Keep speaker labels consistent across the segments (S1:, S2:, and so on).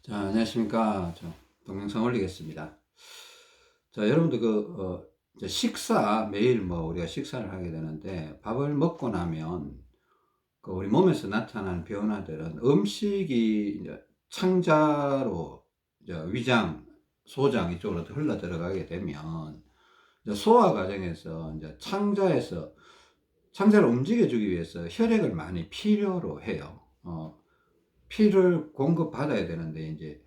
S1: 자, 안녕하십니까. 동영상 올리겠습니다. 자, 여러분들 이제 식사, 매일 우리가 식사를 하게 되는데, 밥을 먹고 나면, 우리 몸에서 나타나는 변화들은 음식이 이제 창자로, 이제 위장, 소장 이쪽으로 흘러 들어가게 되면, 이제 소화 과정에서 이제 창자를 움직여주기 위해서 혈액을 많이 필요로 해요. 피를 공급받아야 되는데, 이제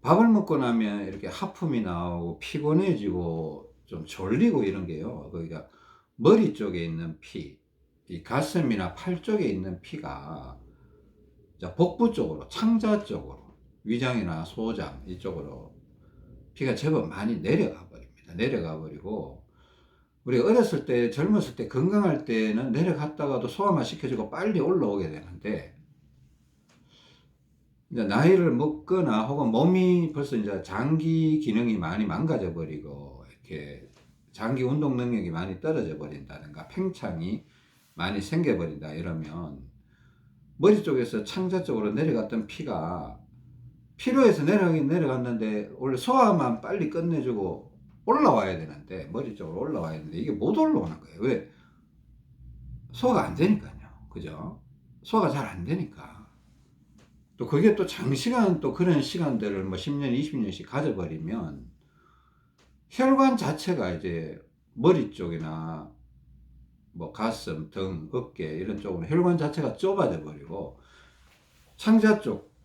S1: 밥을 먹고 나면 이렇게 하품이 나오고 피곤해지고 좀 졸리고 이런 게요. 그러니까 머리 쪽에 있는 피, 이 가슴이나 팔 쪽에 있는 피가 복부 쪽으로, 창자 쪽으로, 위장이나 소장 이쪽으로 피가 제법 많이 내려가 버립니다. 내려가 버리고, 우리가 어렸을 때, 젊었을 때, 건강할 때는 내려갔다가도 소화만 시켜주고 빨리 올라오게 되는데, 이제 나이를 먹거나 혹은 몸이 벌써 이제 장기 기능이 많이 망가져 버리고 이렇게 장기 운동 능력이 많이 떨어져 버린다든가 팽창이 많이 생겨 버린다 이러면 머리 쪽에서 창자 쪽으로 내려갔던 피가 피로해서 내려가긴 내려갔는데 원래 소화만 빨리 끝내주고 올라와야 되는데 머리 쪽으로 올라와야 되는데 이게 못 올라오는 거예요. 왜? 소화가 안 되니까요. 그죠? 소화가 잘 안 되니까. 또 그게 또 장시간 또 그런 시간들을 10년, 20년씩 가져버리면 혈관 자체가 이제 머리 쪽이나 가슴, 등, 어깨 이런 쪽으로 혈관 자체가 좁아져 버리고 창자 쪽,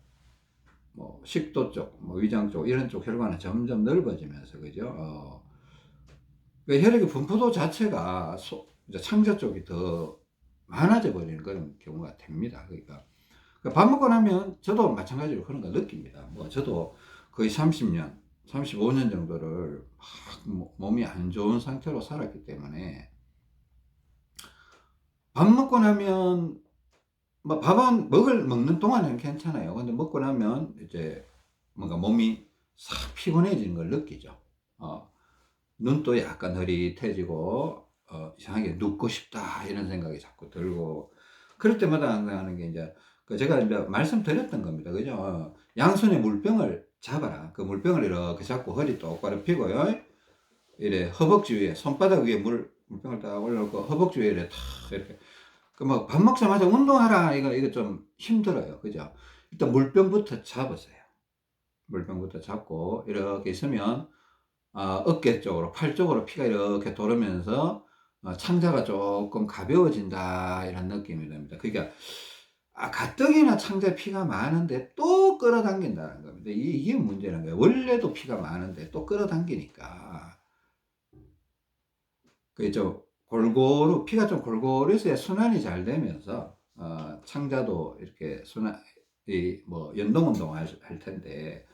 S1: 식도 쪽, 위장 쪽 이런 쪽 혈관은 점점 넓어지면서 그죠? 혈액의 분포도 자체가 이제 창자 쪽이 더 많아져 버리는 그런 경우가 됩니다. 그러니까 밥 먹고 나면 저도 마찬가지로 그런 걸 느낍니다. 저도 거의 30년, 35년 정도를 막 몸이 안 좋은 상태로 살았기 때문에 밥 먹고 나면 밥은 먹는 동안은 괜찮아요. 근데 먹고 나면 이제 뭔가 몸이 싹 피곤해지는 걸 느끼죠. 눈도 약간 흐릿해지고 이상하게 눕고 싶다 이런 생각이 자꾸 들고 그럴 때마다 항상 하는 게 이제 제가 이제 말씀드렸던 겁니다. 그죠? 양손에 물병을 잡아라. 그 물병을 이렇게 잡고 허리 똑바로 펴고요. 이래 허벅지 위에 손바닥 위에 물병을 딱 올려놓고 허벅지 위에 이렇게 탁 이렇게 밥 먹자마자 운동하라 이거 좀 힘들어요. 그죠? 일단 물병부터 잡으세요. 물병부터 잡고 이렇게 있으면 어깨 쪽으로, 팔 쪽으로 피가 이렇게 돌으면서 창자가 조금 가벼워진다 이런 느낌이 듭니다. 그러니까 가뜩이나 창자에 피가 많은데 또 끌어당긴다는 겁니다. 이게 문제는 거예요. 원래도 피가 많은데 또 끌어당기니까 그게 좀 골고루 피가 좀 골고루 있어야 순환이 잘 되면서 창자도 이렇게 연동 운동 할 텐데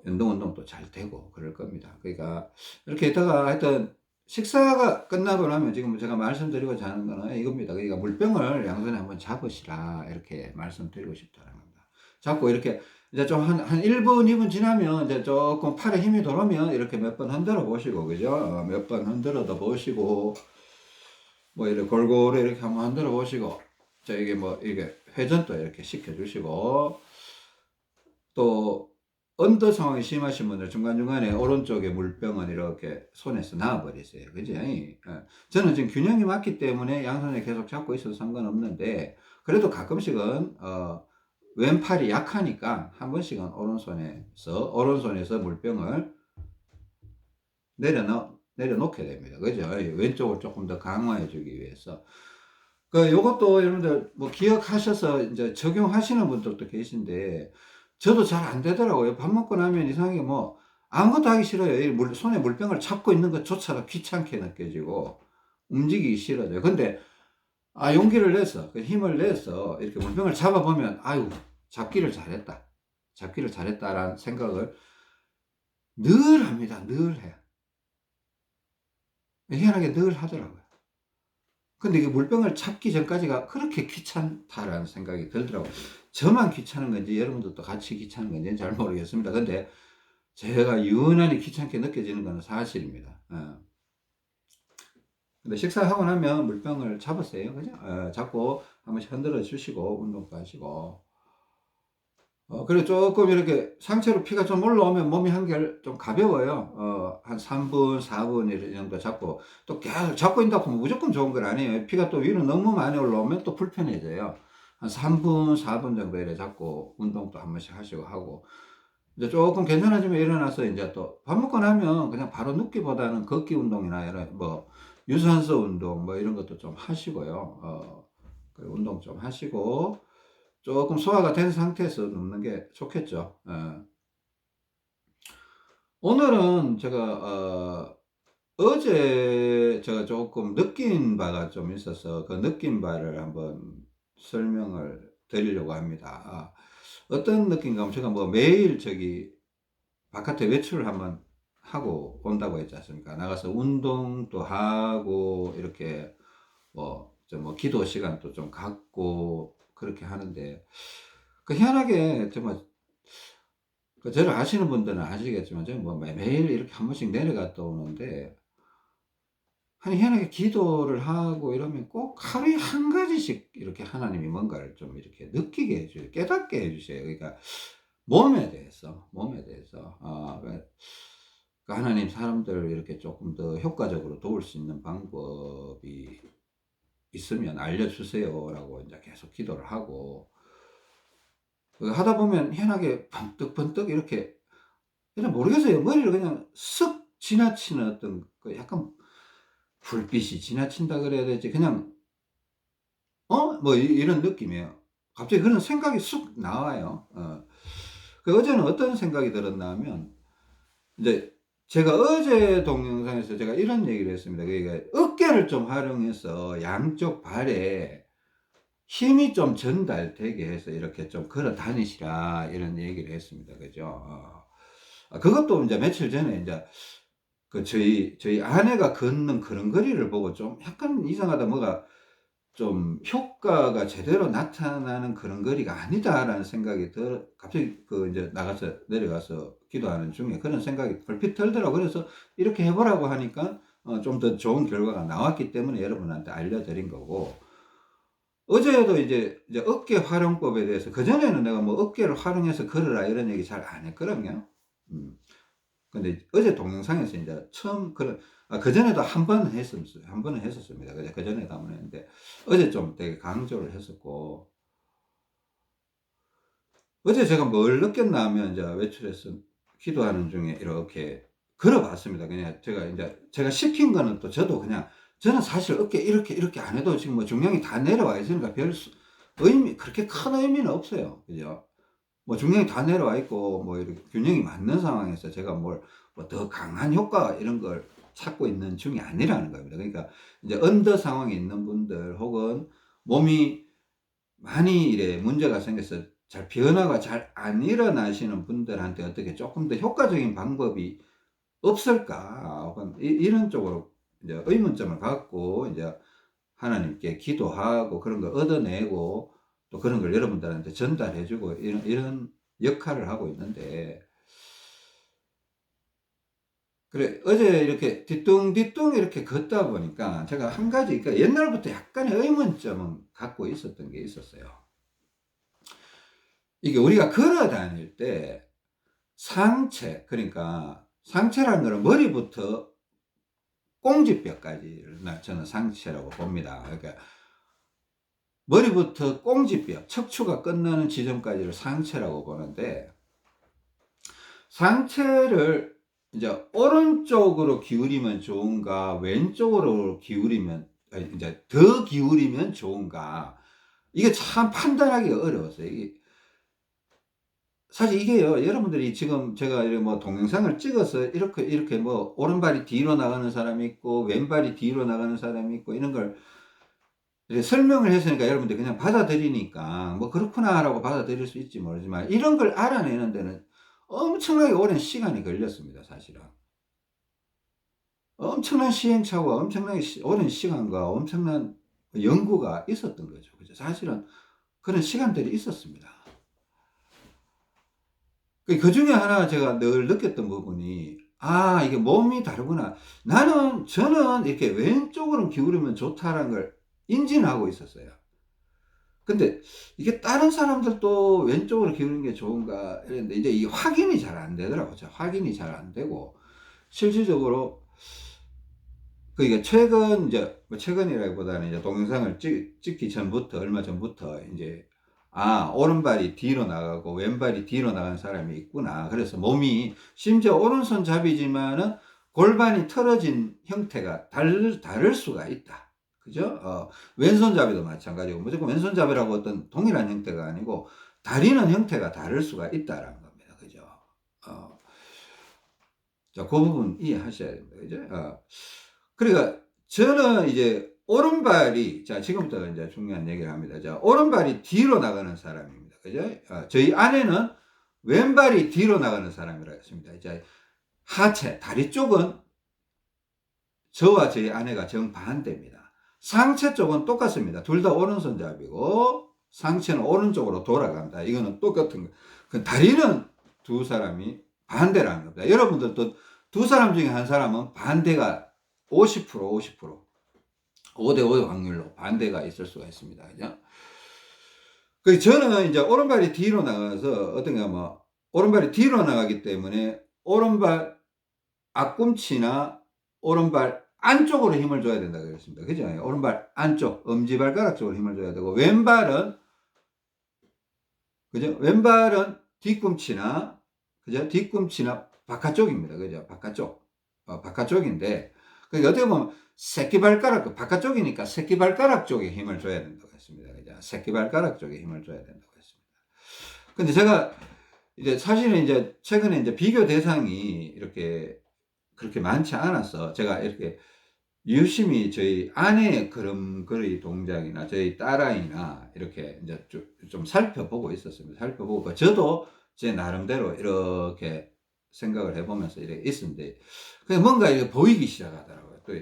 S1: 운동 운동도 잘 되고 그럴 겁니다. 그러니까 이렇게 있다가 하여튼 식사가 끝나고 나면 지금 제가 말씀드리고자 하는 거는 이겁니다. 그러니까 물병을 양손에 한번 잡으시라 이렇게 말씀드리고 싶다는 겁니다. 잡고 이렇게 이제 좀 한 1분, 2분 지나면 이제 조금 팔에 힘이 돌아오면 이렇게 몇 번 흔들어 보시고, 그죠? 몇 번 흔들어도 보시고, 이렇게 골고루 이렇게 한번 흔들어 보시고, 자, 이게 회전도 이렇게 시켜주시고, 또 언더 상황이 심하신 분들 중간중간에 오른쪽에 물병은 이렇게 손에서 놔버리세요. 그죠? 저는 지금 균형이 맞기 때문에 양손에 계속 잡고 있어도 상관없는데, 그래도 가끔씩은, 왼팔이 약하니까 한 번씩은 오른손에서 물병을 내려놓게 됩니다. 그죠? 왼쪽을 조금 더 강화해 주기 위해서. 요것도 여러분들 기억하셔서 이제 적용하시는 분들도 계신데, 저도 잘 안 되더라고요. 밥 먹고 나면 이상하게 아무것도 하기 싫어요. 손에 물병을 잡고 있는 것조차도 귀찮게 느껴지고, 움직이기 싫어져요. 근데, 용기를 내서, 힘을 내서, 이렇게 물병을 잡아보면, 아유, 잡기를 잘했다. 잡기를 잘했다라는 생각을 늘 합니다. 늘 해요. 희한하게 늘 하더라고요. 근데 이게 물병을 잡기 전까지가 그렇게 귀찮다라는 생각이 들더라고요. 저만 귀찮은 건지 여러분들도 같이 귀찮은 건지는 잘 모르겠습니다. 근데 제가 유난히 귀찮게 느껴지는 건 사실입니다. 근데 식사하고 나면 물병을 잡으세요. 그죠? 잡고 한 번씩 흔들어 주시고 운동도 하시고 그래 조금 이렇게 상체로 피가 좀 올라오면 몸이 한결 좀 가벼워요. 한 3분, 4분 이 정도 잡고, 또 계속 잡고 있다 보면 무조건 좋은 건 아니에요. 피가 또 위로 너무 많이 올라오면 또 불편해져요. 한 3분, 4분 정도 이래 잡고 운동도 한 번씩 하시고 하고, 이제 조금 괜찮아지면 일어나서 이제 또 밥 먹고 나면 그냥 바로 눕기보다는 걷기 운동이나 이런 뭐 유산소 운동 뭐 이런 것도 좀 하시고요. 그 운동 좀 하시고 조금 소화가 된 상태에서 눕는 게 좋겠죠. 오늘은 제가 어제 제가 조금 느낀 바가 좀 있어서 그 느낀 바를 한번 설명을 드리려고 합니다. 어떤 느낌인가 하면 제가 뭐 매일 저기 바깥에 외출을 한번 하고 온다고 했지 않습니까? 나가서 운동도 하고 이렇게 뭐 기도 시간도 좀 갖고 그렇게 하는데, 그 희한하게 정말 그 저를 아시는 분들은 아시겠지만 저는 뭐 매일 이렇게 한 번씩 내려갔다 오는데, 아니 희한하게 기도를 하고 이러면 꼭 하루에 한 가지씩 이렇게 하나님이 뭔가를 좀 이렇게 느끼게 해줘요. 깨닫게 해주세요. 그러니까 몸에 대해서 그 하나님 사람들을 이렇게 조금 더 효과적으로 도울 수 있는 방법이 있으면 알려주세요라고 이제 계속 기도를 하고, 하다 보면 희한하게 번뜩번뜩 이렇게 그냥 모르겠어요. 머리를 그냥 쓱 지나치는 어떤 그 약간 불빛이 지나친다 그래야 되지, 그냥 뭐 이런 느낌이에요. 갑자기 그런 생각이 쑥 나와요. 그 어제는 어떤 생각이 들었나 하면, 이제 제가 어제 동영상에서 제가 이런 얘기를 했습니다. 그러니까 어깨를 좀 활용해서 양쪽 발에 힘이 좀 전달되게 해서 이렇게 좀 걸어 다니시라 이런 얘기를 했습니다. 그죠? 그것도 이제 며칠 전에 이제 그 저희 아내가 걷는 그런 거리를 보고 좀 약간 이상하다, 뭐가 좀 효과가 제대로 나타나는 그런 거리가 아니다라는 생각이 갑자기 그 이제 나가서 내려가서 기도하는 중에 그런 생각이 얼핏 들더라고요. 그래서 이렇게 해보라고 하니까 좀 더 좋은 결과가 나왔기 때문에 여러분한테 알려드린 거고, 어제도 이제 어깨 활용법에 대해서, 그전에는 내가 뭐 어깨를 활용해서 걸으라 이런 얘기 잘 안 했거든요. 음. 근데 어제 동영상에서 이제 처음 그전에도 한 번은 했었어요. 한 번은 했었습니다. 그전에도 한 번 했는데, 어제 좀 되게 강조를 했었고, 어제 제가 뭘 느꼈나 하면, 이제 외출해서 기도하는 중에 이렇게 걸어봤습니다. 그냥 제가 시킨 거는 또 저도 그냥, 저는 사실 어깨 이렇게 안 해도 지금 뭐 중량이 다 내려와 있으니까 그렇게 큰 의미는 없어요. 그죠? 뭐 중량이 다 내려와 있고 뭐 이렇게 균형이 맞는 상황에서 제가 뭘 뭐 더 강한 효과 이런 걸 찾고 있는 중이 아니라는 겁니다. 그러니까 이제 언더 상황에 있는 분들, 혹은 몸이 많이 이래 문제가 생겨서 잘 변화가 잘 안 일어나시는 분들한테 어떻게 조금 더 효과적인 방법이 없을까, 혹은 이런 쪽으로 이제 의문점을 갖고 이제 하나님께 기도하고 그런 걸 얻어내고 또 그런 걸 여러분들한테 전달해주고 이런 역할을 하고 있는데, 그래 어제 이렇게 뒤뚱뒤뚱 이렇게 걷다 보니까 제가 한 가지, 그러니까 옛날부터 약간의 의문점은 갖고 있었던 게 있었어요. 이게 우리가 걸어 다닐 때 상체, 그러니까 상체라는 거는 머리부터 꽁지뼈까지를 저는 상체라고 봅니다. 그러니까 머리부터 꽁지뼈, 척추가 끝나는 지점까지를 상체라고 보는데, 상체를 이제 오른쪽으로 기울이면 좋은가, 왼쪽으로 기울이면, 이제 더 기울이면 좋은가, 이게 참 판단하기가 어려웠어요. 사실 이게요, 여러분들이 지금 제가 뭐 동영상을 찍어서 이렇게 뭐 오른발이 뒤로 나가는 사람이 있고 왼발이 뒤로 나가는 사람이 있고 이런 걸 설명을 했으니까 여러분들 그냥 받아들이니까 뭐 그렇구나라고 받아들일 수 있지 모르지만, 이런 걸 알아내는 데는 엄청나게 오랜 시간이 걸렸습니다. 사실은 엄청난 시행착오와 엄청나게 오랜 시간과 엄청난 연구가 있었던 거죠. 그죠? 사실은 그런 시간들이 있었습니다. 그 중에 하나 제가 늘 느꼈던 부분이, 이게 몸이 다르구나. 저는 이렇게 왼쪽으로 기울이면 좋다라는 걸 인지는 하고 있었어요. 근데 이게 다른 사람들도 왼쪽으로 기울이는 게 좋은가 이랬는데 이제 이 확인이 잘 안 되더라고요. 확인이 잘 안 되고 실질적으로 그러니까 최근 이제 뭐 최근이라기보다는 이제 동영상을 찍기 전부터 얼마 전부터 이제 오른발이 뒤로 나가고 왼발이 뒤로 나간 사람이 있구나. 그래서 몸이 심지어 오른손잡이지만은 골반이 틀어진 형태가 다를 수가 있다. 그죠? 왼손잡이도 마찬가지고 무조건 왼손잡이라고 어떤 동일한 형태가 아니고 다리는 형태가 다를 수가 있다라는 겁니다. 그죠? 자, 그 부분 이해하셔야 됩니다. 그죠? 그러니까 저는 이제 오른발이 자 지금부터 이제 중요한 얘기를 합니다. 자 오른발이 뒤로 나가는 사람입니다. 그죠? 저희 아내는 왼발이 뒤로 나가는 사람이라고 했습니다. 이제 하체 다리 쪽은 저와 저희 아내가 정반대입니다. 상체 쪽은 똑같습니다. 둘 다 오른손잡이고 상체는 오른쪽으로 돌아간다. 이거는 똑같은 거. 그 다리는 두 사람이 반대라는 겁니다. 여러분들도 두 사람 중에 한 사람은 반대가 50%, 50%, 5대5 확률로 반대가 있을 수가 있습니다. 그죠? 그 저는 이제 오른발이 뒤로 나가서 어떤가 뭐 오른발이 뒤로 나가기 때문에 오른발 앞꿈치나 오른발 안쪽으로 힘을 줘야 된다고 그랬습니다. 그죠? 오른발 안쪽, 엄지발가락 쪽으로 힘을 줘야 되고 왼발은 그죠? 왼발은 뒤꿈치나 그죠? 뒤꿈치나 바깥쪽입니다. 그죠? 바깥쪽. 바깥쪽인데 그러니까 어떻게 보면 새끼발가락 바깥쪽이니까 새끼발가락 쪽에 힘을 줘야 된다고 했습니다. 그죠? 새끼발가락 쪽에 힘을 줘야 된다고 했습니다. 근데 제가 이제 사실은 이제 최근에 이제 비교 대상이 이렇게 그렇게 많지 않아서 제가 이렇게 유심히 저희 아내의 걸음걸이 동작이나 저희 딸아이나 이렇게 이제 좀 살펴보고 있었습니다. 살펴보고 저도 제 나름대로 이렇게 생각을 해보면서 이렇게 있었는데 그냥 뭔가 이렇게 보이기 시작하더라고요. 또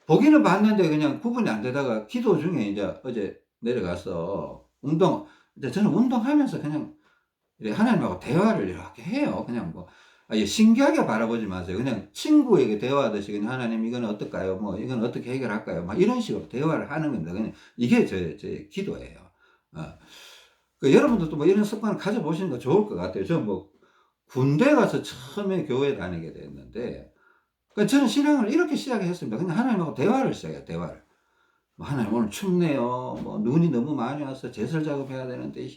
S1: 보기는 봤는데 그냥 구분이 안 되다가 기도 중에 이제 어제 내려가서 이제 저는 운동하면서 그냥 하나님하고 대화를 이렇게 해요. 그냥 뭐 신기하게 바라보지 마세요. 그냥 친구에게 대화하듯이 그냥 하나님 이건 어떨까요? 뭐 이건 어떻게 해결할까요? 막 이런 식으로 대화를 하는 겁니다. 그냥 이게 제 기도예요. 여러분들도 뭐 이런 습관을 가져보시는 거 좋을 것 같아요. 저는 뭐 군대 가서 처음에 교회 다니게 됐는데 저는 신앙을 이렇게 시작했습니다. 그냥 하나님하고 대화를 시작해요. 대화를. 뭐 하나님 오늘 춥네요. 뭐 눈이 너무 많이 와서 제설 작업해야 되는데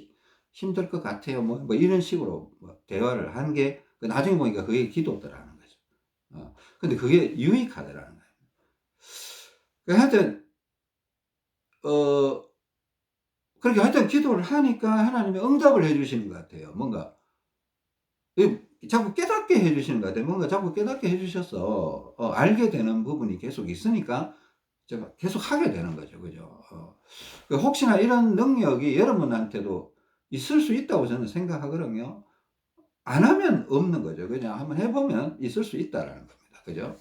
S1: 힘들 것 같아요. 뭐 이런 식으로 대화를 한 게 나중에 보니까 그게 기도더라는 거죠. 근데 그게 유익하더라는 거예요. 하여튼 그렇게 하여튼 기도를 하니까 하나님이 응답을 해 주시는 것 같아요. 뭔가 자꾸 깨닫게 해 주시는 것 같아요. 뭔가 자꾸 깨닫게 해 주셔서 알게 되는 부분이 계속 있으니까 제가 계속 하게 되는 거죠. 그죠? 혹시나 이런 능력이 여러분한테도 있을 수 있다고 저는 생각하거든요. 안 하면 없는 거죠. 그냥 한번 해보면 있을 수 있다라는 겁니다. 그죠?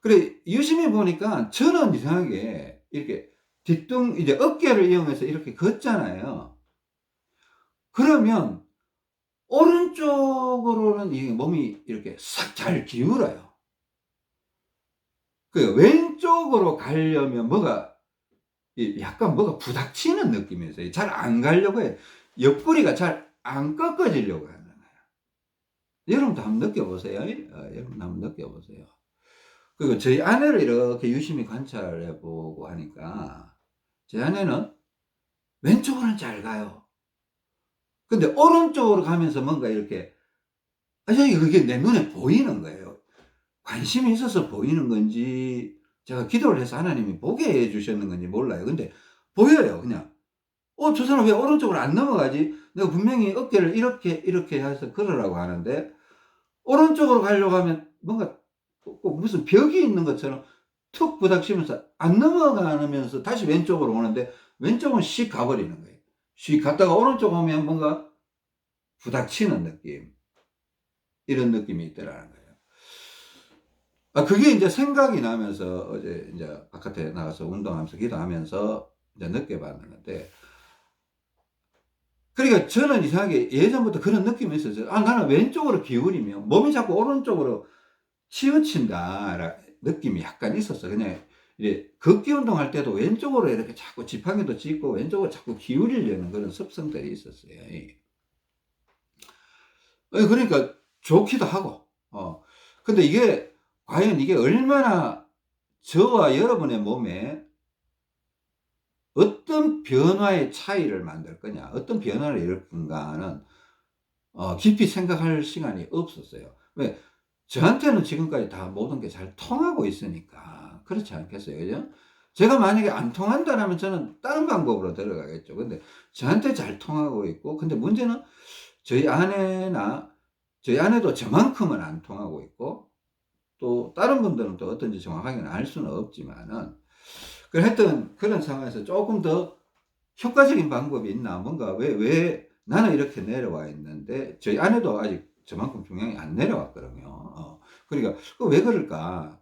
S1: 그래, 유심히 보니까 저는 이상하게 이렇게 이제 어깨를 이용해서 이렇게 걷잖아요. 그러면 오른쪽으로는 이 몸이 이렇게 싹 잘 기울어요. 왼쪽으로 가려면 약간 뭐가 부닥치는 느낌이 있어요. 잘 안 가려고 해요. 옆구리가 잘 안 꺾어지려고 하는 거예요. 여러분도 한번 느껴보세요. 여러분 한번 느껴보세요. 그리고 저희 아내를 이렇게 유심히 관찰해보고 하니까 제 아내는 왼쪽으로는 잘 가요. 근데 오른쪽으로 가면서 뭔가 이렇게 그게 내 눈에 보이는 거예요. 관심이 있어서 보이는 건지 제가 기도를 해서 하나님이 보게 해 주셨는 건지 몰라요. 근데 보여요. 그냥 저 사람 왜 오른쪽으로 안 넘어가지? 내가 분명히 어깨를 이렇게 해서 걸으라고 하는데 오른쪽으로 가려고 하면 뭔가 꼭 무슨 벽이 있는 것처럼 툭 부닥치면서 안 넘어가면서 다시 왼쪽으로 오는데 왼쪽은 씩 가버리는 거예요. 씩 갔다가 오른쪽 오면 뭔가 부닥치는 느낌, 이런 느낌이 있더라는 거예요. 그게 이제 생각이 나면서 어제 이제 바깥에 나가서 운동하면서 기도하면서 이제 느껴봤는 건데, 그러니까 저는 이상하게 예전부터 그런 느낌이 있었어요. 나는 왼쪽으로 기울이면 몸이 자꾸 오른쪽으로 치우친다 느낌이 약간 있었어. 그냥 이제 걷기 운동할 때도 왼쪽으로 이렇게 자꾸 지팡이도 짚고 왼쪽으로 자꾸 기울이려는 그런 습성들이 있었어요. 그러니까 좋기도 하고. 근데 이게 과연 이게 얼마나 저와 여러분의 몸에 어떤 변화의 차이를 만들 거냐, 어떤 변화를 일으킬 건가는 깊이 생각할 시간이 없었어요. 왜? 저한테는 지금까지 다 모든 게 잘 통하고 있으니까 그렇지 않겠어요, 그죠? 제가 만약에 안 통한다라면 저는 다른 방법으로 들어가겠죠. 근데 저한테 잘 통하고 있고, 근데 문제는 저희 저희 아내도 저만큼은 안 통하고 있고, 또 다른 분들은 또 어떤지 정확하게는 알 수는 없지만은, 하여튼 그런 상황에서 조금 더 효과적인 방법이 있나, 뭔가 왜 나는 이렇게 내려와 있는데 저희 아내도 아직 저만큼 중량이 안 내려왔거든요. 그러니까 왜 그럴까?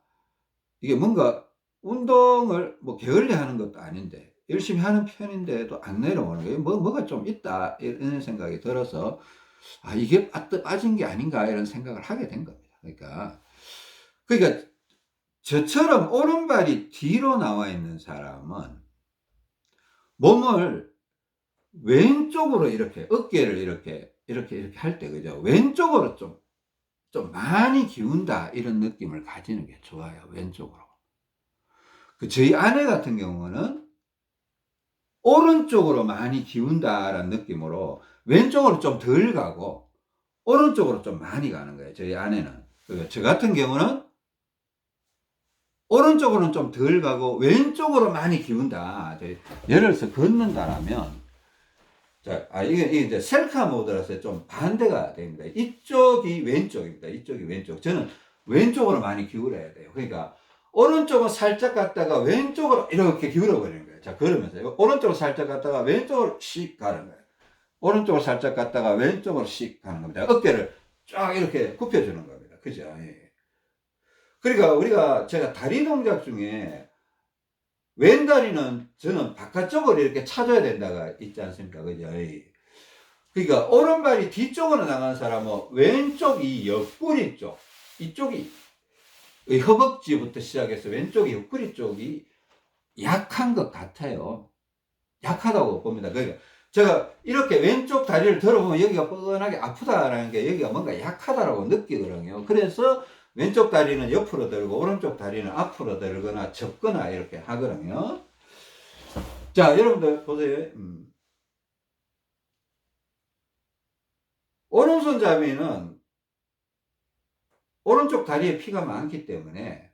S1: 이게 뭔가 운동을 뭐 게을리 하는 것도 아닌데 열심히 하는 편인데도 안 내려오는 거예요. 뭐가 좀 있다 이런 생각이 들어서, 이게 빠진 게 아닌가 이런 생각을 하게 된 겁니다. 그러니까 저처럼 오른발이 뒤로 나와 있는 사람은 몸을 왼쪽으로 이렇게, 어깨를 이렇게 할 때, 그죠? 왼쪽으로 좀 많이 기운다 이런 느낌을 가지는 게 좋아요. 왼쪽으로. 저희 아내 같은 경우는 오른쪽으로 많이 기운다라는 느낌으로 왼쪽으로 좀 덜 가고 오른쪽으로 좀 많이 가는 거예요. 저희 아내는. 저 같은 경우는 오른쪽으로는 좀 덜 가고 왼쪽으로 많이 기운다. 예를 들어서 걷는다라면, 자, 이게 이제 셀카 모드라서 좀 반대가 됩니다. 이쪽이 왼쪽입니다. 이쪽이 왼쪽. 저는 왼쪽으로 많이 기울여야 돼요. 그러니까 오른쪽은 살짝 갔다가 왼쪽으로 이렇게 기울여 버리는 거예요. 자, 그러면서 오른쪽으로 살짝 갔다가 왼쪽으로 씩 가는 거예요. 오른쪽으로 살짝 갔다가 왼쪽으로 씩 가는 겁니다. 어깨를 쫙 이렇게 굽혀주는 겁니다. 그죠? 그러니까 제가 다리 동작 중에 왼다리는 저는 바깥쪽으로 이렇게 차줘야 된다가 있지 않습니까? 그죠? 그러니까 오른발이 뒤쪽으로 나가는 사람은 왼쪽 이 옆구리 쪽, 이쪽이 허벅지부터 시작해서 왼쪽 옆구리 쪽이 약한 것 같아요. 약하다고 봅니다. 그러니까 제가 이렇게 왼쪽 다리를 들어보면 여기가 뻔하게 아프다라는 게 여기가 뭔가 약하다라고 느끼거든요. 그래서 왼쪽 다리는 옆으로 들고 오른쪽 다리는 앞으로 들거나 접거나 이렇게 하거든요. 자, 여러분들 보세요. 오른손잡이는 오른쪽 다리에 피가 많기 때문에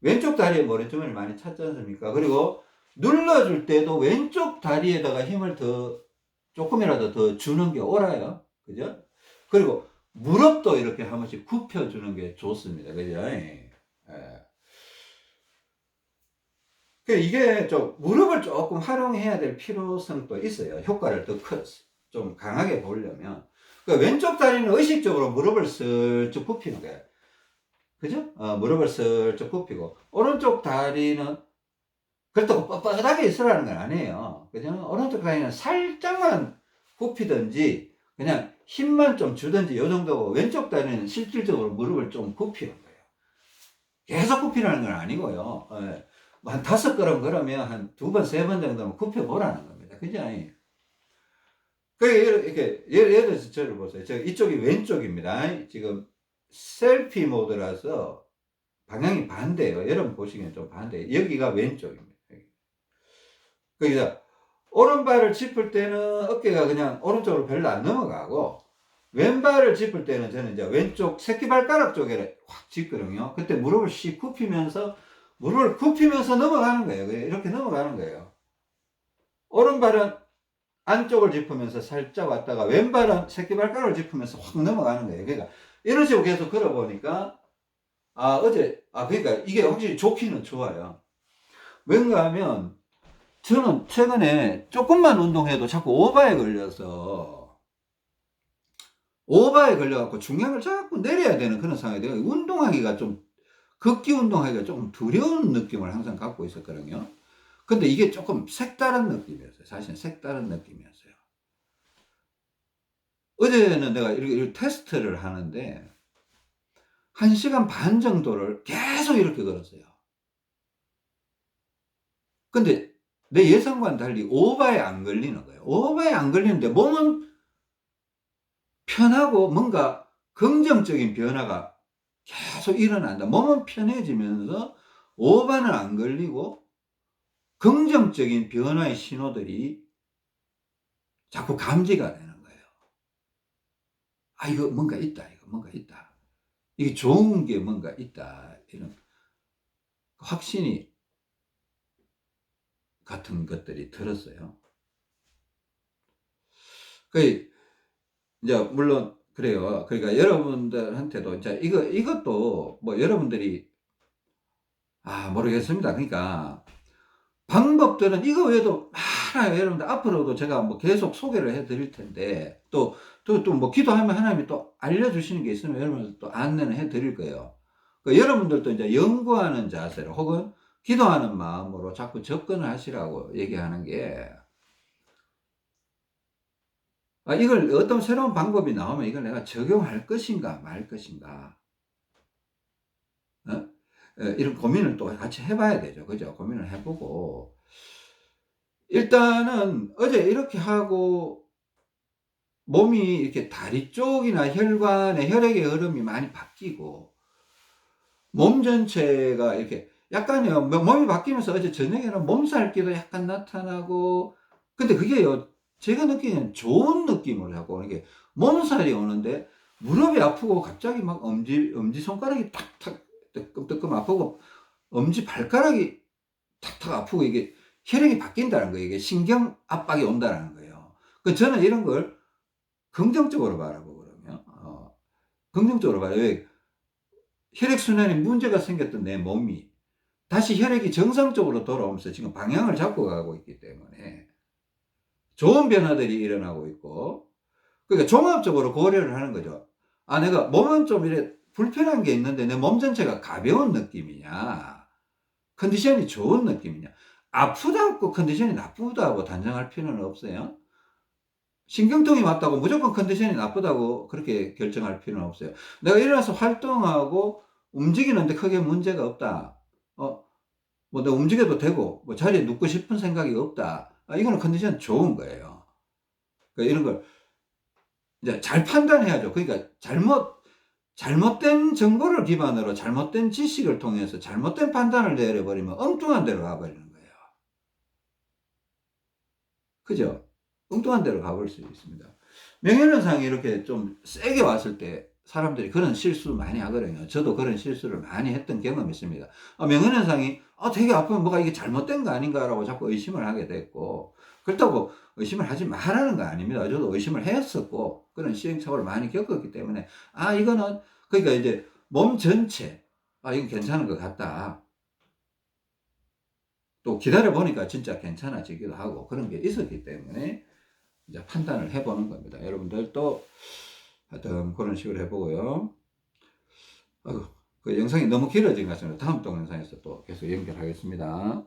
S1: 왼쪽 다리에 모래주머니를 많이 찾지 않습니까? 그리고 눌러줄 때도 왼쪽 다리에다가 힘을 조금이라도 더 주는 게 옳아요. 그죠? 그리고 무릎도 이렇게 한 번씩 굽혀주는 게 좋습니다. 그죠? 이게 무릎을 조금 활용해야 될 필요성도 있어요. 효과를 좀 강하게 보려면. 왼쪽 다리는 의식적으로 무릎을 슬쩍 굽히는 거예요. 그죠? 무릎을 슬쩍 굽히고, 오른쪽 다리는 그렇다고 뻣뻣하게 있으라는 건 아니에요. 그죠? 오른쪽 다리는 살짝만 굽히든지, 그냥 힘만 좀 주든지, 요 정도고, 왼쪽 다리는 실질적으로 무릎을 좀 굽히는 거예요. 계속 굽히라는 건 아니고요. 한 5걸음 걸으면 한 2번, 3번 정도는 굽혀보라는 겁니다. 그죠? 이렇게, 예를 들어서 저를 보세요. 이쪽이 왼쪽입니다. 지금 셀피 모드라서 방향이 반대예요. 여러분 보시기엔 좀 반대예요. 여기가 왼쪽입니다. 그러니까 오른발을 짚을 때는 어깨가 그냥 오른쪽으로 별로 안 넘어가고, 왼발을 짚을 때는 저는 이제 왼쪽 새끼발가락 쪽에 확 짚거든요. 그때 무릎을 굽히면서 넘어가는 거예요. 이렇게 넘어가는 거예요. 오른발은 안쪽을 짚으면서 살짝 왔다가 왼발은 새끼발가락을 짚으면서 확 넘어가는 거예요. 그러니까 이런 식으로 계속 걸어보니까, 그러니까 이게 확실히 좋기는 좋아요. 왠가 하면 저는 최근에 조금만 운동해도 자꾸 오바에 걸려갖고 중량을 자꾸 내려야 되는 그런 상황이 돼요. 걷기 운동하기가 조금 두려운 느낌을 항상 갖고 있었거든요. 근데 이게 조금 색다른 느낌이었어요. 사실은 색다른 느낌이었어요. 어제는 내가 이렇게 테스트를 하는데 1시간 반 정도를 계속 이렇게 걸었어요. 근데 내 예상과는 달리 오바에 안 걸리는 거예요. 오바에 안 걸리는데 몸은 편하고 뭔가 긍정적인 변화가 계속 일어난다. 몸은 편해지면서 오바는 안 걸리고 긍정적인 변화의 신호들이 자꾸 감지가 되는 거예요. 아, 이거 뭔가 있다. 이거 뭔가 있다. 이게 좋은 게 뭔가 있다. 이런 확신이 같은 것들이 들었어요. 그 이제 물론 그래요. 그러니까 여러분들한테도 이제 이것도 뭐 여러분들이 모르겠습니다. 그러니까 방법들은 이거 외에도 많아요. 여러분들 앞으로도 제가 뭐 계속 소개를 해 드릴 텐데 또 뭐 기도하면 하나님이 또 알려주시는 게 있으면 여러분들 또 안내는 해 드릴 거예요. 여러분들도 이제 연구하는 자세로 혹은 기도하는 마음으로 자꾸 접근을 하시라고 얘기하는 게, 이걸 어떤 새로운 방법이 나오면 이걸 내가 적용할 것인가 말 것인가, 어? 이런 고민을 또 같이 해봐야 되죠. 그죠? 고민을 해보고 일단은 어제 이렇게 하고 몸이 이렇게 다리 쪽이나 혈관의 혈액의 흐름이 많이 바뀌고 몸 전체가 이렇게 약간요, 몸이 바뀌면서 어제 저녁에는 몸살기도 약간 나타나고, 근데 그게요, 제가 느끼기엔 좋은 느낌으로 자꾸 이게 몸살이 오는데 무릎이 아프고 갑자기 막 엄지손가락이 탁탁 뜨끔뜨끔 아프고 엄지 발가락이 탁탁 아프고 이게 혈액이 바뀐다는 거예요. 이게 신경 압박이 온다는 거예요. 저는 이런 걸 긍정적으로 바라보거든요. 긍정적으로 봐요. 왜? 혈액순환에 문제가 생겼던 내 몸이 다시 혈액이 정상적으로 돌아오면서 지금 방향을 잡고 가고 있기 때문에 좋은 변화들이 일어나고 있고, 그러니까 종합적으로 고려를 하는 거죠. 내가 몸은 좀 이래 불편한 게 있는데 내 몸 전체가 가벼운 느낌이냐, 컨디션이 좋은 느낌이냐. 아프다고 컨디션이 나쁘다고 단정할 필요는 없어요. 신경통이 왔다고 무조건 컨디션이 나쁘다고 그렇게 결정할 필요는 없어요. 내가 일어나서 활동하고 움직이는데 크게 문제가 없다. 뭐 내가 움직여도 되고 뭐 자리에 눕고 싶은 생각이 없다. 이거는 컨디션 좋은 거예요. 그러니까 이런 걸 이제 잘 판단해야죠. 그러니까 잘못된 정보를 기반으로 잘못된 지식을 통해서 잘못된 판단을 내려버리면 엉뚱한 데로 가버리는 거예요. 그죠? 엉뚱한 데로 가버릴 수 있습니다. 명예현상이 이렇게 좀 세게 왔을 때 사람들이 그런 실수 많이 하거든요. 저도 그런 실수를 많이 했던 경험이 있습니다. 명예현상이 되게 아프면 뭐가 이게 잘못된 거 아닌가라고 자꾸 의심을 하게 됐고, 그렇다고 의심을 하지 말라는 거 아닙니다. 저도 의심을 했었고 그런 시행착오를 많이 겪었기 때문에 이거는, 그러니까 이제 몸 전체 이건 괜찮은 것 같다. 또 기다려 보니까 진짜 괜찮아지기도 하고 그런 게 있었기 때문에 이제 판단을 해보는 겁니다. 여러분들도 하여튼 그런 식으로 해보고요. 그 영상이 너무 길어진 것 같습니다. 다음 동영상에서 또 계속 연결하겠습니다.